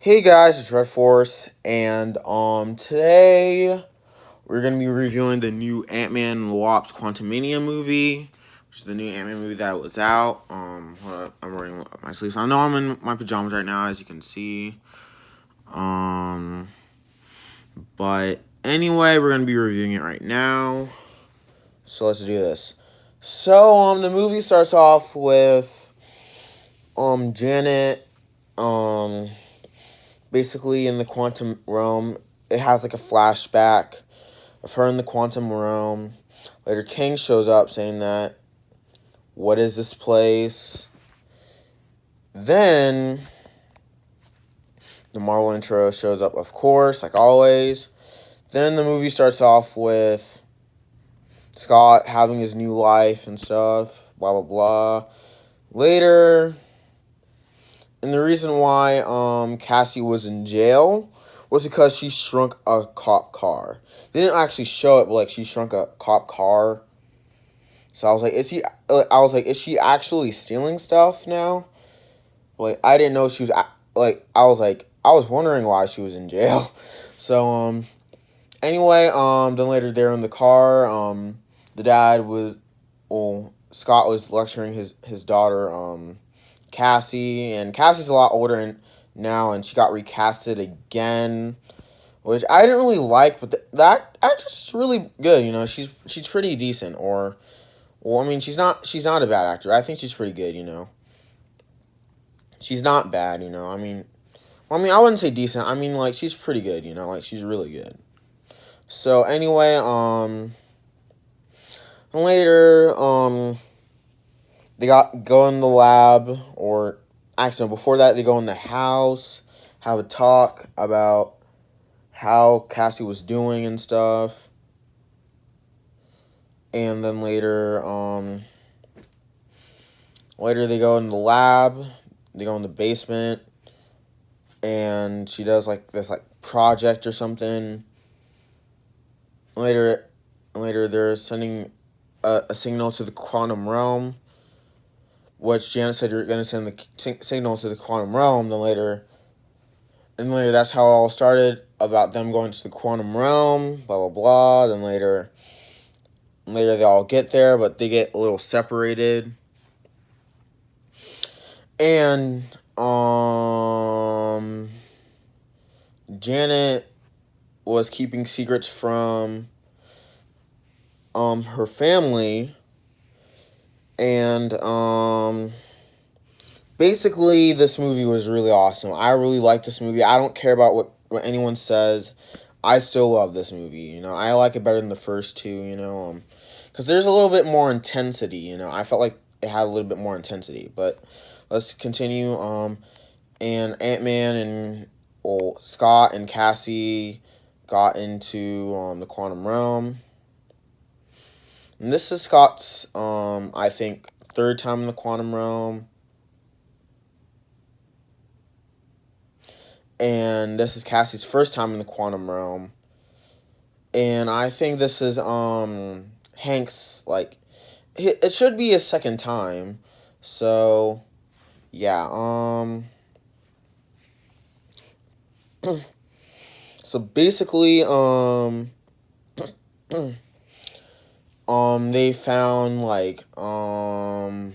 Hey guys, it's Red Force, and today we're gonna be reviewing the new Ant-Man and the Wasp Quantamania movie, which is the new Ant-Man movie that was out. Hold up, I'm wearing my sleeves. I know I'm in my pajamas right now, as you can see. But anyway, we're gonna be reviewing it right now. So let's do this. So the movie starts off with Janet basically in the quantum realm. It has like a flashback of her in the quantum realm. Later, King shows up saying that, what is this place? Then, the Marvel intro shows up, of course, like always. Then the movie starts off with Scott having his new life and stuff, blah, blah, blah. Later, and the reason why Cassie was in jail was because she shrunk a cop car. They didn't actually show it, but like she shrunk a cop car. So I was like, is she actually stealing stuff now? Like I didn't know she was I was wondering why she was in jail. So anyway, then later there in the car, the dad was Scott was lecturing his daughter Cassie, and Cassie's a lot older now, and she got recasted again, which I didn't really like, but that actress is really good. You know, she's pretty decent. I mean, she's not a bad actor. I think she's pretty good. You know, she's not bad. You know, I wouldn't say decent. I mean, like she's pretty good. You know, like she's really good. So anyway, later, they go in the lab, or actually before that they go in the house, have a talk about how Cassie was doing and stuff. And then later they go in the lab, they go in the basement, and she does like this like project or something. Later they're sending a signal to the quantum realm, which Janet said you're gonna send the signal to the quantum realm. And later that's how it all started, about them going to the quantum realm, blah blah blah. Then later they all get there, but they get a little separated. And Janet was keeping secrets from her family, and basically this movie was really awesome. I really like this movie. I don't care about what anyone says. I still love this movie. You know, I like it better than the first two. You know, because there's a little bit more intensity. You know, I felt like it had a little bit more intensity. But let's continue. And Ant-Man and Scott and Cassie got into the quantum realm. And this is Scott's I think third time in the quantum realm. And this is Cassie's first time in the quantum realm. And I think this is Hank's, like, it should be his second time. So yeah, so basically they found like one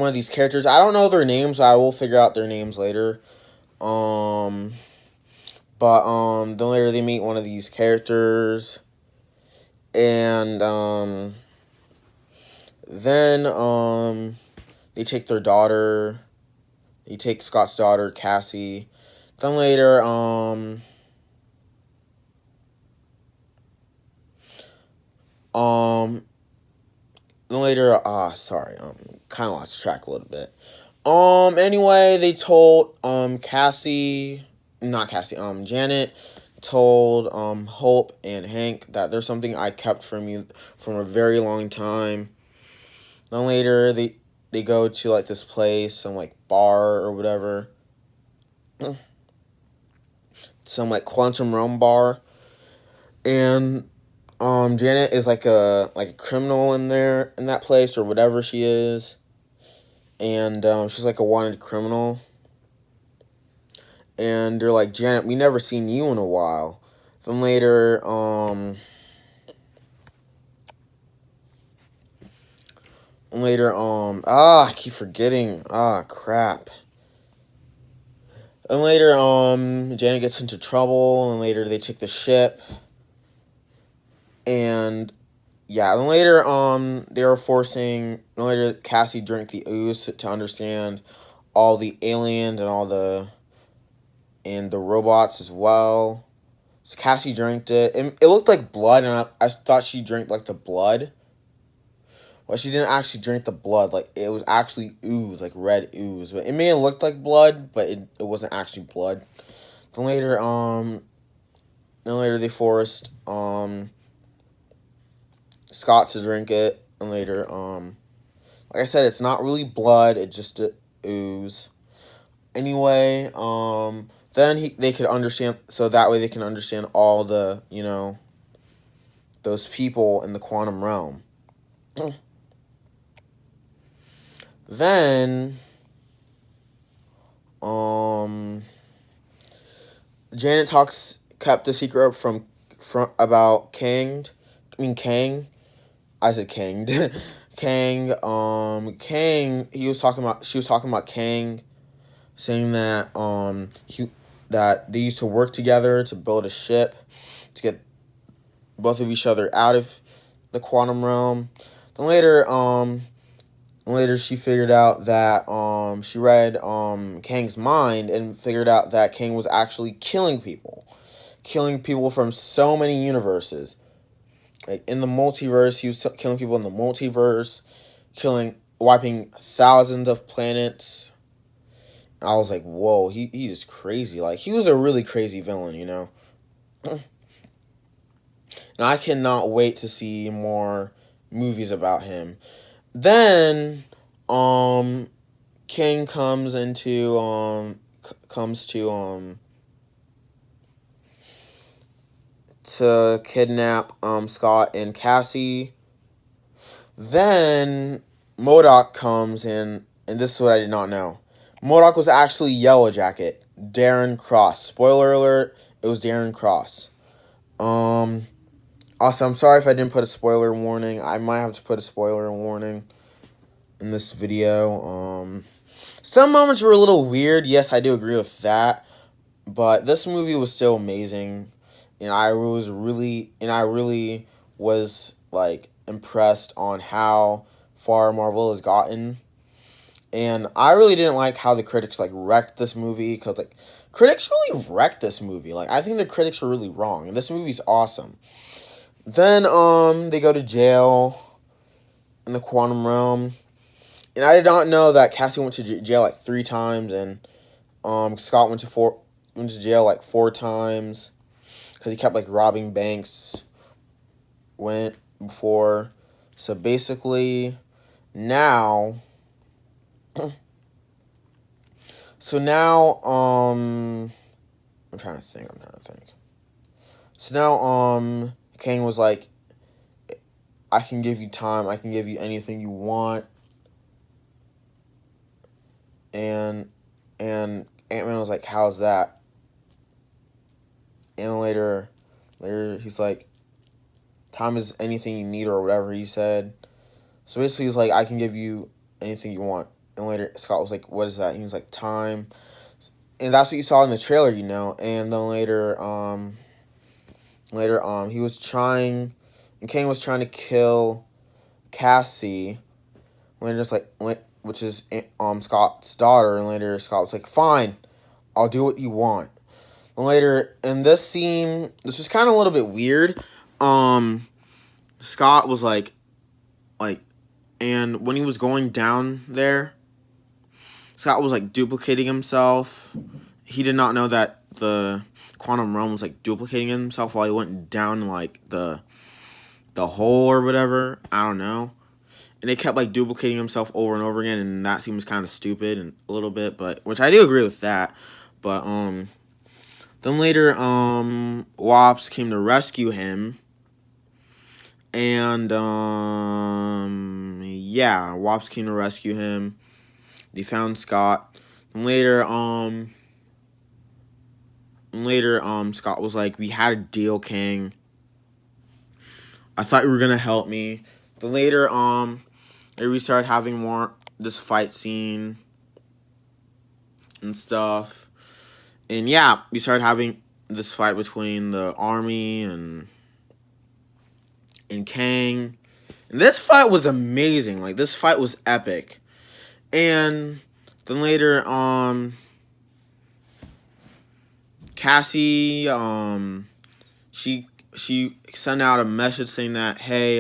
of these characters. I don't know their names. I will figure out their names later. But then later they meet one of these characters, and then they take their daughter. They take Scott's daughter, Cassie. Then later sorry, kind of lost track a little bit. Anyway, they told Janet told Hope and Hank that there's something I kept from you from a very long time. Then later they go to like this place, some like bar or whatever. Some like quantum realm bar. And Janet is like a criminal in that place, or whatever she is. and she's like a wanted criminal. And they're like, Janet, we never seen you in a while. Then later, I keep forgetting. Crap. And later, Janet gets into trouble, and later they take the ship. And yeah, then later, they are forcing. Then later, Cassie drank the ooze to understand all the aliens and all the robots as well. So Cassie drank it. It looked like blood, and I thought she drank like the blood. Well, she didn't actually drink the blood. Like, it was actually ooze, like red ooze. But it may have looked like blood, but it wasn't actually blood. Then later, they forced Scott to drink it. And later, like I said, it's not really blood. It's just a ooze. Anyway, then they could understand. So that way they can understand all the those people in the quantum realm. Then, Janet kept the secret from about Kang. I mean Kang. I said Kang. Kang. Kang. She was talking about Kang, saying that that they used to work together to build a ship to get both of each other out of the quantum realm. Then later she figured out that she read Kang's mind and figured out that Kang was actually killing people from so many universes. Like in the multiverse, he was killing people in the multiverse, wiping thousands of planets. I was like, whoa, he is crazy. Like, he was a really crazy villain, And I cannot wait to see more movies about him. Then, King comes to kidnap Scott and Cassie. Then MODOK comes in, and this is what I did not know. MODOK was actually Yellow Jacket, Darren Cross. Spoiler alert, it was Darren Cross. Also, I'm sorry if I didn't put a spoiler warning. I might have to put a spoiler warning in this video. Some moments were a little weird. Yes, I do agree with that. But this movie was still amazing. And I really was like impressed on how far Marvel has gotten. And I really didn't like how the critics like wrecked this movie, because like critics really wrecked this movie. Like, I think the critics were really wrong, and this movie's awesome. Then they go to jail in the quantum realm, and I did not know that Cassie went to jail like 3 times, and Scott went to jail like 4 times because he kept like robbing banks. Before, so basically now. So now, I'm trying to think. So now, Kang was like, I can give you time. I can give you anything you want. And Ant-Man was like, how's that? And later he's like, time is anything you need, or whatever he said. So basically he's like, I can give you anything you want. And later Scott was like, what is that? And he was like, time. And that's what you saw in the trailer, And then later he was trying, and Kang was trying to kill Cassie. Later, just like, which is Scott's daughter. And later Scott was like, fine, I'll do what you want. And later in this scene, this was kind of a little bit weird. Scott was like, and when he was going down there, Scott was like duplicating himself. He did not know that the quantum realm was like duplicating himself while he went down like the hole or whatever. I don't know. And it kept like duplicating himself over and over again, and that seems kind of stupid and a little bit, but which I do agree with that. But then later Wasp came to rescue him. And yeah, Wasp came to rescue him. They found Scott. And later, Scott was like, "We had a deal, King. I thought you were gonna help me." Then later, we started having more this fight scene and stuff. And yeah, we started having this fight between the army and Kang. And this fight was amazing. Like, this fight was epic. And then later, Cassie, she sent out a message saying that, hey,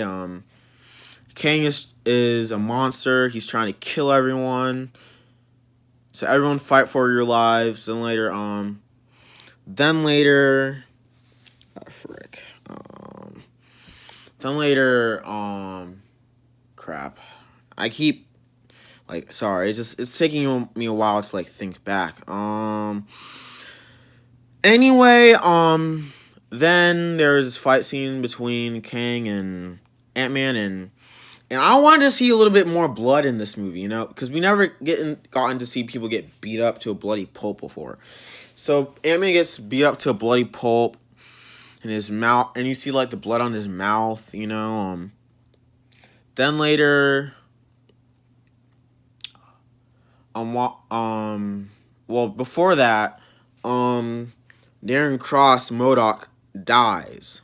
Kang is a monster. He's trying to kill everyone. So everyone fight for your lives. Then later, frick. Then later, crap. I keep, like, sorry, it's taking me a while to, like, think back. Anyway, then there's this fight scene between Kang and Ant-Man, and I wanted to see a little bit more blood in this movie, you know, because we never gotten to see people get beat up to a bloody pulp before. So Ant-Man gets beat up to a bloody pulp in his mouth, and you see, like, the blood on his mouth, you know. Then later, well, before that, Darren Cross MODOK dies.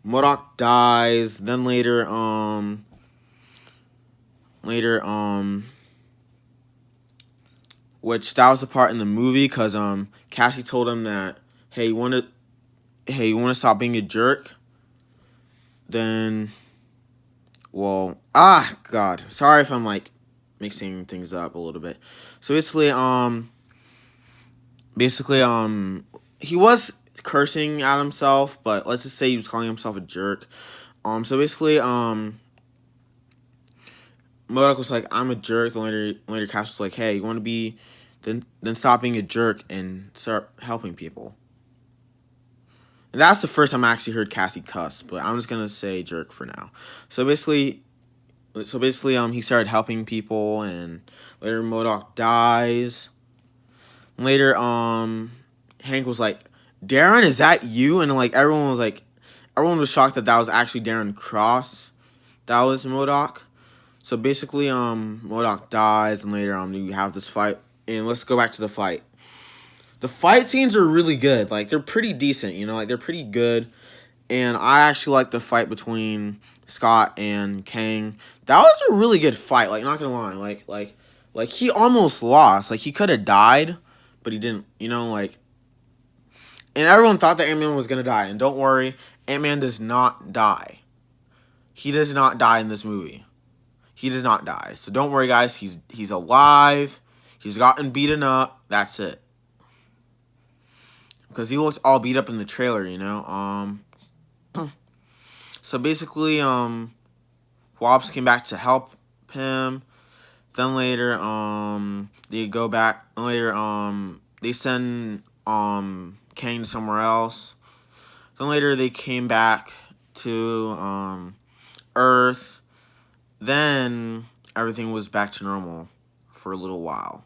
MODOK dies. Then later, which that was the part in the movie, because Cassie told him that, hey, you want to stop being a jerk? Then, well, God, sorry if I'm, like, mixing things up a little bit. So basically, he was cursing at himself, but let's just say he was calling himself a jerk. So basically, MODOK was like, I'm a jerk. Then later Cass was like, hey, you want to be, then stop being a jerk and start helping people. And that's the first time I actually heard Cassie cuss, but I'm just gonna say jerk for now. So basically, he started helping people, and later MODOK dies. Later, Hank was like, Darren, is that you? And, like, everyone was shocked that was actually Darren Cross. That was MODOK. So basically, MODOK dies, and later, you have this fight. And let's go back to the fight. The fight scenes are really good. Like, they're pretty decent, you know? Like, they're pretty good. And I actually like the fight between Scott and Kang. That was a really good fight. Like, not gonna lie. Like he almost lost. Like, he could have died, but he didn't, you know, like. And everyone thought that Ant-Man was gonna die. And don't worry, Ant-Man does not die. He does not die in this movie. He does not die. So don't worry, guys. He's alive. He's gotten beaten up. That's it. Because he looked all beat up in the trailer, you know. So basically, Wasp came back to help him. Then later, they go back. Later, they send Kang to somewhere else. Then later, they came back to Earth. Then everything was back to normal for a little while.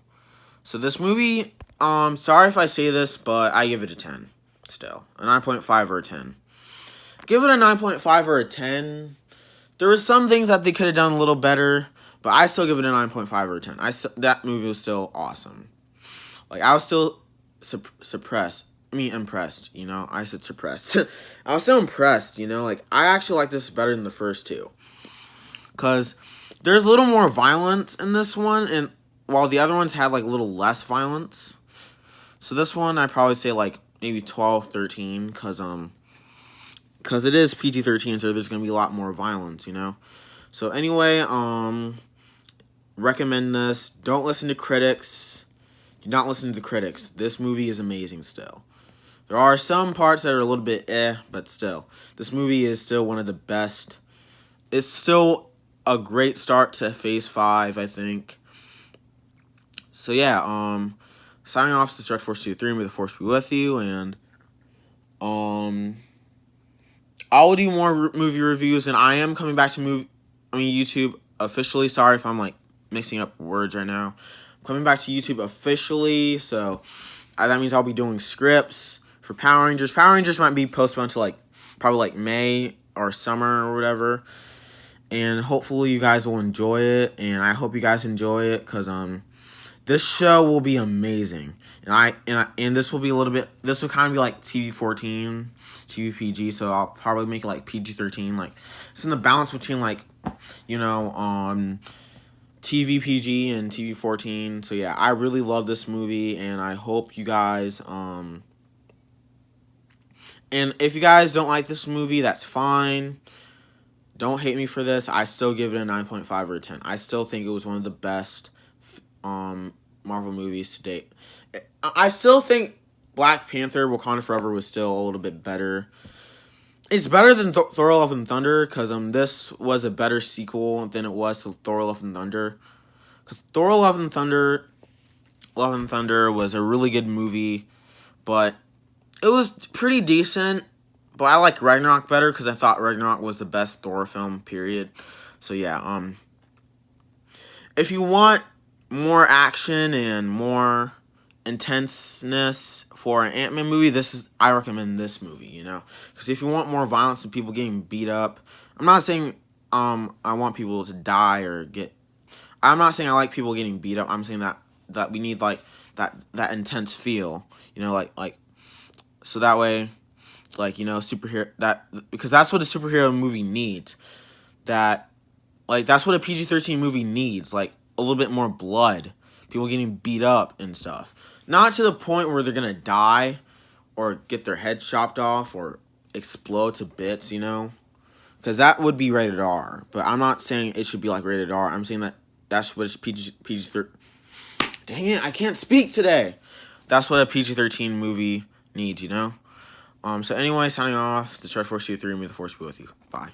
So this movie, sorry if I say this, but I give it a 10 still. A 9.5 or a 10. Give it a 9.5 or a 10. There were some things that they could have done a little better, but I still give it a 9.5 or a 10. That movie was still awesome. Like, I was still impressed, you know? I said suppressed. I was still impressed, you know? Like, I actually like this better than the first two. Because there's a little more violence in this one, and while the other ones had, like, a little less violence. So this one, I'd probably say, like, maybe 12, 13, because it is PG-13, so there's going to be a lot more violence, you know? So anyway, recommend this. Don't listen to critics. Do not listen to the critics. This movie is amazing still. There are some parts that are a little bit but still. This movie is still one of the best. It's still a great start to Phase 5, I think. So yeah, signing off, this is Direct Force 2-3, may the Force be with you, and I will do more movie reviews, and I am coming back to YouTube officially. Sorry if I'm, like, mixing up words right now. coming back to YouTube officially. So that means I'll be doing scripts for Power Rangers. Power Rangers might be postponed to probably May or summer or whatever. And hopefully you guys will enjoy it. And I hope you guys enjoy it because this show will be amazing. And this will be this will kind of be like TV 14, TV PG. So I'll probably make it PG 13. It's in the balance between TV PG and TV 14. So yeah, I really love this movie, and I hope you guys and if you guys don't like this movie, that's fine. Don't hate me for this. I still give it a 9.5 out of 10. I still think it was one of the best Marvel movies to date. I still think Black Panther Wakanda Forever was still a little bit better. It's better than Thor Love and Thunder because this was a better sequel than it was to Thor Love and Thunder. Because Thor Love and Thunder was a really good movie, but it was pretty decent. But I like Ragnarok better because I thought Ragnarok was the best Thor film, period. So yeah, if you want more action and more intenseness for an Ant-Man movie, I recommend this movie, because if you want more violence and people getting beat up, I'm not saying I want people to die I'm not saying I like people getting beat up. I'm saying that we need that intense feel, so that way, superhero, because that's what a superhero movie needs. That's what a PG-13 movie needs, a little bit more blood, people getting beat up and stuff. Not to the point where they're going to die or get their heads chopped off or explode to bits, because that would be rated R. But I'm not saying it should be rated R. I'm saying that's what it's PG-13. Dang it, I can't speak today. That's what a PG-13 movie needs, So anyway, signing off. This is Red Force 23, and may the Force be with you. Bye.